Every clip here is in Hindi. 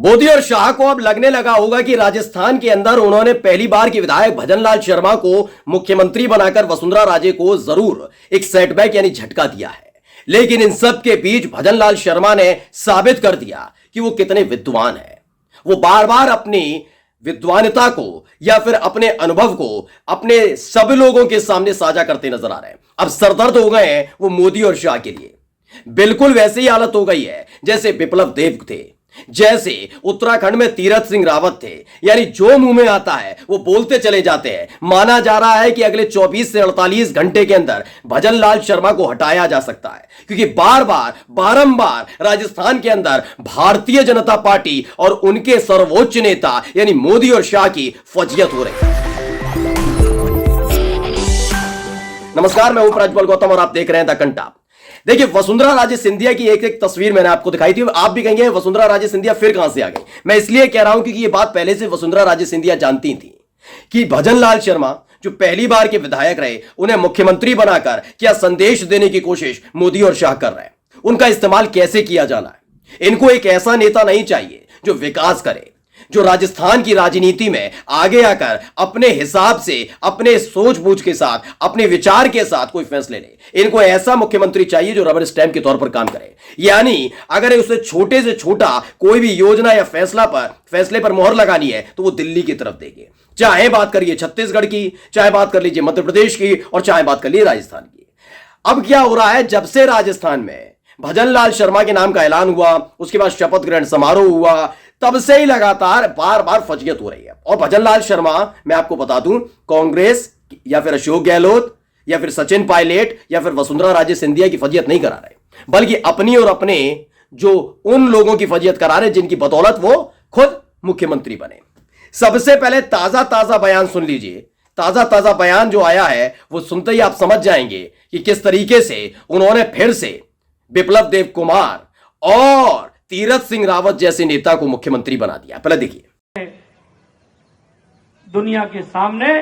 मोदी और शाह को अब लगने लगा होगा कि राजस्थान के अंदर उन्होंने पहली बार की विधायक भजनलाल शर्मा को मुख्यमंत्री बनाकर वसुंधरा राजे को जरूर एक सेटबैक यानी झटका दिया है। लेकिन इन सब के बीच भजनलाल शर्मा ने साबित कर दिया कि वो कितने विद्वान हैं। वो बार बार अपनी विद्वानता को या फिर अपने अनुभव को अपने सब लोगों के सामने साझा करते नजर आ रहे हैं। अब सरदर्द हो गए हैं वो मोदी और शाह के लिए। बिल्कुल वैसी ही हालत हो गई है जैसे विप्लव देव थे, जैसे उत्तराखंड में तीरथ सिंह रावत थे। यानी जो मुंह में आता है वो बोलते चले जाते हैं। माना जा रहा है कि अगले 24 से 48 घंटे के अंदर भजनलाल शर्मा को हटाया जा सकता है, क्योंकि बार बार बारंबार राजस्थान के अंदर भारतीय जनता पार्टी और उनके सर्वोच्च नेता यानी मोदी और शाह की फजीयत हो रही है। नमस्कार, मैं हूं प्रज्वल गौतम और आप देख रहे हैं द कंटाप। देखिए, वसुंधरा राजे सिंधिया की एक एक तस्वीर मैंने आपको दिखाई थी। आप भी कहेंगे वसुंधरा राजे सिंधिया फिर कहां से आ गई। मैं इसलिए कह रहा हूं क्योंकि ये बात पहले से वसुंधरा राजे सिंधिया जानती थी कि भजनलाल शर्मा जो पहली बार के विधायक रहे, उन्हें मुख्यमंत्री बनाकर क्या संदेश देने की कोशिश मोदी और शाह कर रहे हैं। उनका इस्तेमाल कैसे किया जाना है। इनको एक ऐसा नेता नहीं चाहिए जो विकास करे, जो राजस्थान की राजनीति में आगे आकर अपने हिसाब से, अपने सोच-बूझ के साथ, अपने विचार के साथ कोई फैसले ले। इनको ऐसा मुख्यमंत्री चाहिए जो रबर स्टैंप के तौर पर काम करे। यानी अगर उसे छोटे से छोटा कोई भी योजना या फैसले पर मोहर लगानी है तो वो दिल्ली की तरफ देंगे। चाहे बात करिए छत्तीसगढ़ की, चाहे बात कर लीजिए मध्य प्रदेश की, और चाहे बात कर लीजिए राजस्थान की। अब क्या हो रहा है, जब से राजस्थान में भजनलाल शर्मा के नाम का ऐलान हुआ, उसके बाद शपथ ग्रहण समारोह हुआ, तब से ही लगातार बार बार फजीयत हो रही है। और भजनलाल शर्मा, मैं आपको बता दूं, कांग्रेस या फिर अशोक गहलोत या फिर सचिन पायलट या फिर वसुंधरा राजे सिंधिया की फजीयत नहीं करा रहे, बल्कि अपनी और अपने जो उन लोगों की फजीयत करा रहे जिनकी बदौलत वो खुद मुख्यमंत्री बने। सबसे पहले ताजा ताजा बयान सुन लीजिए। ताजा ताजा बयान जो आया है वो सुनते ही आप समझ जाएंगे कि किस तरीके से उन्होंने फिर से विप्लव देव कुमार और तीरथ सिंह रावत जैसे नेता को मुख्यमंत्री बना दिया। पहले देखिए। दुनिया के सामने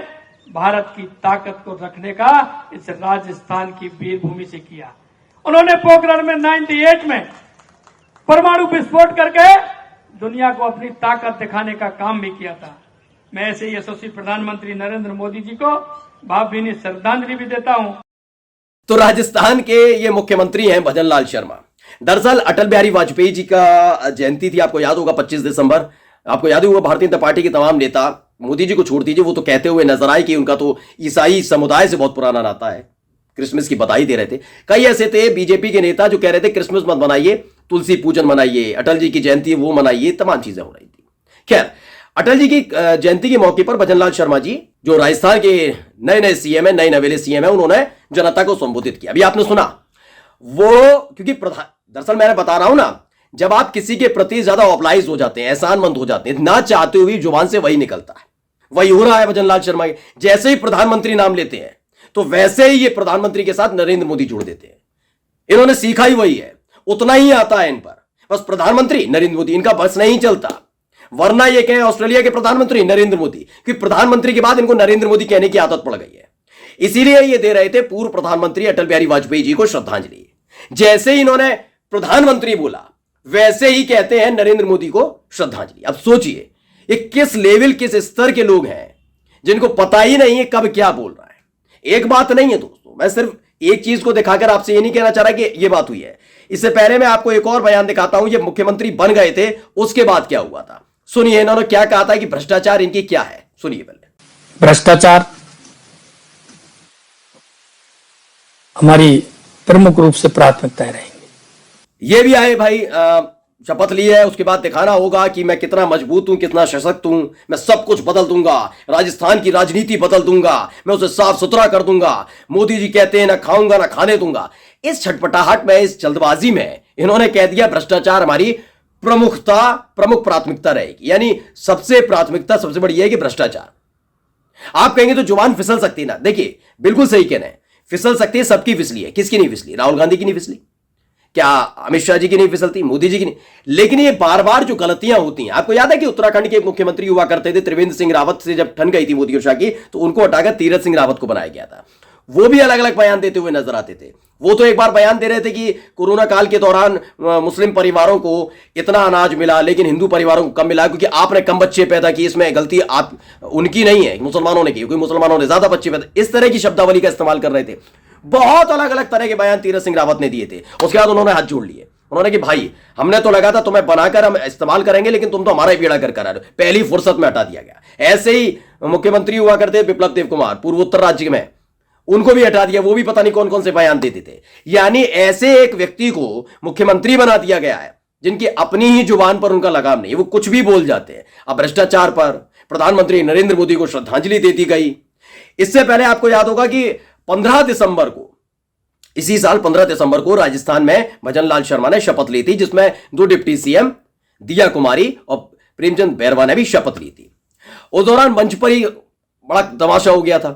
भारत की ताकत को रखने का इस राजस्थान की वीरभूमि से किया। उन्होंने पोखरण में 98 में परमाणु विस्फोट करके दुनिया को अपनी ताकत दिखाने का काम भी किया था। मैं ऐसे ही यशस्वी प्रधानमंत्री नरेंद्र मोदी जी को भावभीनी श्रद्धांजलि भी देता हूं। तो राजस्थान के ये मुख्यमंत्री हैं भजनलाल शर्मा। दरअसल अटल बिहारी वाजपेयी जी का जयंती थी, आपको याद होगा 25 दिसंबर। आपको याद होगा भारतीय जनता पार्टी के तमाम नेता, मोदी जी को छोड़ दीजिए, वो तो कहते हुए नजर आए कि उनका तो ईसाई समुदाय से बहुत पुराना नाता है। क्रिसमस की बधाई दे रहे थे। कई ऐसे थे बीजेपी के नेता जो कह रहे थे क्रिसमस मत मनाइए, तुलसी पूजन मनाइए, अटल जी की जयंती वो मनाइए, तमाम चीजें हो रही थी। खैर, अटल जी की जयंती के मौके पर भजनलाल शर्मा जी जो राजस्थान के नए नए सीएम है, नए नवेले सीएम है, उन्होंने जनता को संबोधित किया। अभी आपने सुना वो, क्योंकि दरअसल मैंने बता रहा हूं ना, जब आप किसी के प्रति ज्यादा ऑब्लाइज हो जाते हैं, एहसानमंद हो जाते हैं, ना चाहते हुए जुबान से वही निकलता है। वही हो रहा है भजनलाल शर्मा के। जैसे ही प्रधानमंत्री नाम लेते हैं तो वैसे ही ये प्रधानमंत्री के साथ नरेंद्र मोदी जोड़ देते हैं। इन्होंने सीखा ही वही है, उतना ही आता है इन पर। बस प्रधानमंत्री नरेंद्र मोदी, इनका बस नहीं चलता। वरना ये कहें ऑस्ट्रेलिया के प्रधानमंत्री नरेंद्र मोदी, क्योंकि प्रधानमंत्री के बाद इनको नरेंद्र मोदी कहने की आदत पड़ गई है। इसीलिए ये दे रहे थे पूर्व प्रधानमंत्री अटल बिहारी वाजपेयी जी को श्रद्धांजलि। जैसे ही इन्होंने प्रधानमंत्री बोला वैसे ही कहते हैं नरेंद्र मोदी को श्रद्धांजलि। अब सोचिए ये किस लेवल, किस स्तर के लोग हैं जिनको पता ही नहीं है कब क्या बोल रहा है। एक बात नहीं है दोस्तों, मैं सिर्फ एक चीज को दिखाकर आपसे ये नहीं कहना चाह रहा कि ये बात हुई है। इससे पहले मैं आपको एक और बयान दिखाता हूं। ये मुख्यमंत्री बन गए थे, उसके बाद क्या हुआ था सुनिए। इन्होंने क्या कहा था कि भ्रष्टाचार इनकी क्या है, सुनिए पहले। भ्रष्टाचार हमारी प्रमुख रूप से प्राथमिकताएं रहेंगी। ये भी आए भाई, शपथ ली है, उसके बाद दिखाना होगा कि मैं कितना मजबूत हूं, कितना सशक्त हूं, मैं सब कुछ बदल दूंगा, राजस्थान की राजनीति बदल दूंगा, मैं उसे साफ सुथरा कर दूंगा। मोदी जी कहते हैं ना खाऊंगा ना खाने दूंगा। इस छटपटाहट में, इस जल्दबाजी में इन्होंने कह दिया भ्रष्टाचार हमारी प्रमुख प्राथमिकता रहेगी। यानी सबसे प्राथमिकता सबसे बड़ी है कि भ्रष्टाचार। आप कहेंगे तो जुबान फिसल सकती है ना। देखिए, बिल्कुल सही कहना है, फिसल सकती है, सबकी फिसली है। किसकी नहीं फिसली? राहुल गांधी की नहीं फिसली क्या? अमित शाह जी की नहीं फिसलती? मोदी जी की नहीं? लेकिन ये बार बार जो गलतियां होती हैं, आपको याद है कि उत्तराखंड के मुख्यमंत्री हुआ करते थे त्रिवेंद्र सिंह रावत से जब ठन गई थी मोदी और शाह की, तो उनको हटाकर तीरथ सिंह रावत को बनाया गया था। वो भी अलग अलग बयान देते हुए नजर आते थे। वो तो एक बार बयान दे रहे थे कि कोरोना काल के दौरान मुस्लिम परिवारों को इतना अनाज मिला लेकिन हिंदू परिवारों को कम मिला क्योंकि आपने कम बच्चे पैदा किए, इसमें गलती आप उनकी नहीं है, मुसलमानों ने की, क्योंकि मुसलमानों ने ज्यादा बच्चे पैदा, इस तरह की शब्दावली का इस्तेमाल कर रहे थे। बहुत अलग अलग तरह के बयान तीरथ सिंह रावत ने दिए थे। उसके बाद उन्होंने हाथ जोड़ लिए, उन्होंने कि भाई हमने तो लगा था तुम्हें बनाकर हम इस्तेमाल करेंगे लेकिन तुम तो हमारा ही बेड़ा कर रहे हो, पहली फुर्सत में हटा दिया गया। ऐसे ही मुख्यमंत्री हुआ करते विप्लव देव कुमार पूर्वोत्तर राज्य में, उनको भी हटा दिया, वो भी पता नहीं कौन कौन से बयान देते थे। यानी ऐसे एक व्यक्ति को मुख्यमंत्री बना दिया गया है जिनकी अपनी ही जुबान पर उनका लगाम नहीं, वो कुछ भी बोल जाते हैं। अब भ्रष्टाचार पर प्रधानमंत्री नरेंद्र मोदी को श्रद्धांजलि दे दी गई। इससे पहले आपको याद होगा कि 15 दिसंबर को, इसी साल 15 दिसंबर को राजस्थान में भजन लाल शर्मा ने शपथ ली थी, जिसमें 2 डिप्टी सीएम दिया कुमारी और प्रेमचंद बैरवा ने भी शपथ ली थी। उस दौरान मंच पर ही बड़ा तमाशा हो गया था।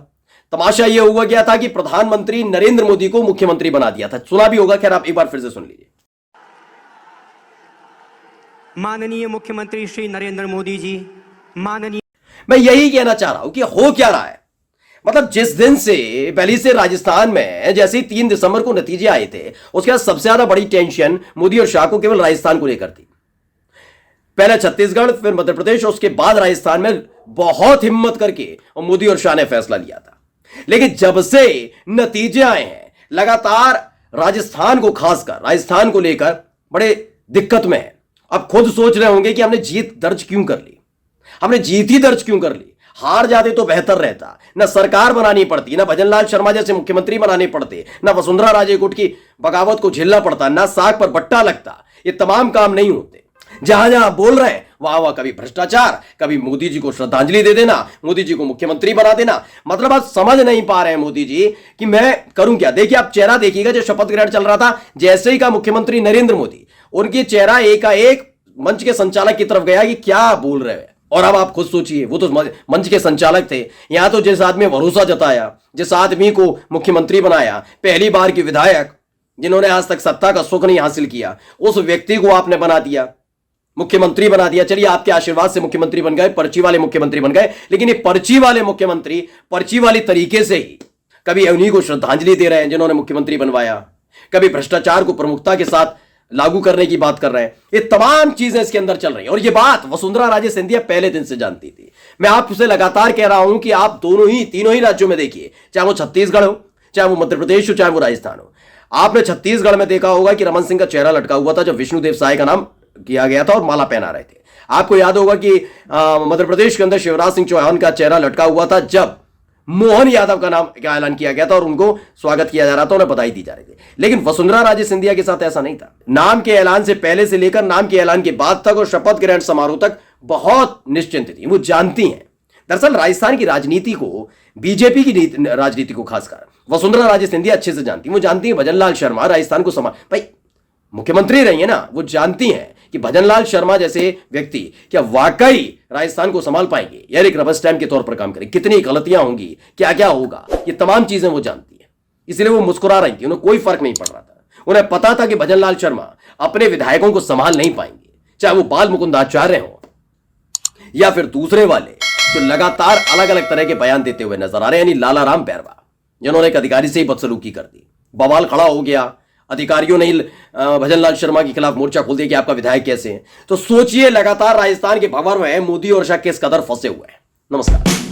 तमाशा यह हुआ गया था कि प्रधानमंत्री नरेंद्र मोदी को मुख्यमंत्री बना दिया था। सुना भी होगा, खैर आप एक बार फिर से सुन लीजिए। माननीय मुख्यमंत्री श्री नरेंद्र मोदी जी, माननीय, मैं यही कहना चाह रहा हूं कि हो क्या रहा है। मतलब जिस दिन से पहले से राजस्थान में जैसे ही 3 दिसंबर को नतीजे आए थे, उसके बाद सबसे ज्यादा बड़ी टेंशन मोदी और शाह को केवल राजस्थान को लेकर थी। पहले छत्तीसगढ़, फिर मध्य प्रदेश, उसके बाद राजस्थान में बहुत हिम्मत करके और मोदी और शाह ने फैसला लिया था। लेकिन जब से नतीजे आए हैं, लगातार राजस्थान को, खासकर राजस्थान को लेकर बड़े दिक्कत में है। अब खुद सोच रहे होंगे कि हमने जीत दर्ज क्यों कर ली, हमने जीत ही दर्ज क्यों कर ली। हार जाते तो बेहतर रहता, ना सरकार बनानी पड़ती, ना भजन लाल शर्मा जैसे मुख्यमंत्री बनाने पड़ते, ना वसुंधरा राजे गुट की बगावत को झेलना पड़ता, ना साग पर बट्टा लगता। ये तमाम काम नहीं होते। जहां जहां बोल रहे हैं वहां वहां कभी भ्रष्टाचार, कभी मोदी जी को श्रद्धांजलि दे देना, मोदी जी को मुख्यमंत्री बना देना। मतलब आप समझ नहीं पा रहे हैं मोदी जी कि मैं करूं क्या। देखिए, आप चेहरा देखिएगा, जो शपथ ग्रहण चल रहा था, जैसे ही का मुख्यमंत्री नरेंद्र मोदी, उनकी चेहरा एकाएक मंच के संचालक की तरफ गया कि क्या बोल रहे हैं। और अब आप खुद सोचिए, वो तो मंच के संचालक थे। यहां तो जिस आदमी भरोसा जताया, जिस आदमी को मुख्यमंत्री बनाया, पहली बार की विधायक जिन्होंने आज तक सत्ता का सुख नहीं हासिल किया, उस व्यक्ति को आपने बना दिया, मुख्यमंत्री बना दिया। चलिए, आपके आशीर्वाद से मुख्यमंत्री बन गए, पर्ची वाले मुख्यमंत्री बन गए, लेकिन ये पर्ची वाले मुख्यमंत्री पर्ची वाली तरीके से ही कभी उन्हीं को श्रद्धांजलि दे रहे हैं जिन्होंने मुख्यमंत्री बनवाया, कभी भ्रष्टाचार को प्रमुखता के साथ लागू करने की बात कर रहे हैं। ये तमाम चीजें इसके अंदर चल रही हैं और ये बात वसुंधरा राजे सिंधिया पहले दिन से जानती थी। मैं आपसे लगातार कह रहा हूं कि आप तीनों ही राज्यों में देखिए, चाहे वो छत्तीसगढ़ हो, चाहे वो मध्य प्रदेश हो, चाहे वो राजस्थान हो। आपने छत्तीसगढ़ में देखा होगा कि रमन सिंह का चेहरा लटका हुआ था जब विष्णुदेव साय का नाम किया गया था और माला पहना रहे थे। आपको याद होगा कि मध्य प्रदेश के अंदर शिवराज सिंह चौहान का चेहरा लटका हुआ था जब मोहन यादव का नाम का ऐलान किया गया था और उनको स्वागत किया जा रहा था, उन्हें बधाई दी जा रही थी। लेकिन वसुंधरा राजे सिंधिया के साथ ऐसा नहीं था। नाम के ऐलान से पहले से लेकर नाम के ऐलान के बाद तक और शपथ ग्रहण समारोह तक बहुत निश्चिंत थी। वो जानती हैं, दरअसल राजस्थान की राजनीति को, बीजेपी की राजनीति को खासकर वसुंधरा राजे सिंधिया अच्छे से जानती। वो जानती है भजन लाल शर्मा राजस्थान को भाई मुख्यमंत्री रही है ना, वो जानती हैं कि भजन लाल शर्मा जैसे व्यक्ति क्या वाकई राजस्थान को संभाल पाएंगे या एक रबर स्टैंप के तौर पर काम करेंगे, कितनी गलतियां होंगी, क्या क्या होगा, ये तमाम चीजें वो जानती है। इसलिए वो मुस्कुरा रही थी, उन्हें कोई फर्क नहीं पड़ रहा था। उन्हें पता था कि भजन लाल शर्मा अपने विधायकों को संभाल नहीं पाएंगे, चाहे वो बाल मुकुंद आचार्य हो या फिर दूसरे वाले जो लगातार अलग अलग तरह के बयान देते हुए नजर आ रहे हैं, यानी लाला राम बैरवा, जिन्होंने एक अधिकारी से ही बदसलूकी कर दी। बवाल खड़ा हो गया, अधिकारियों ने भजन लाल शर्मा के खिलाफ मोर्चा खोल दिया कि आपका विधायक कैसे है। तो सोचिए, लगातार राजस्थान के भंवर में मोदी और शाह किस कदर फंसे हुए हैं। नमस्कार।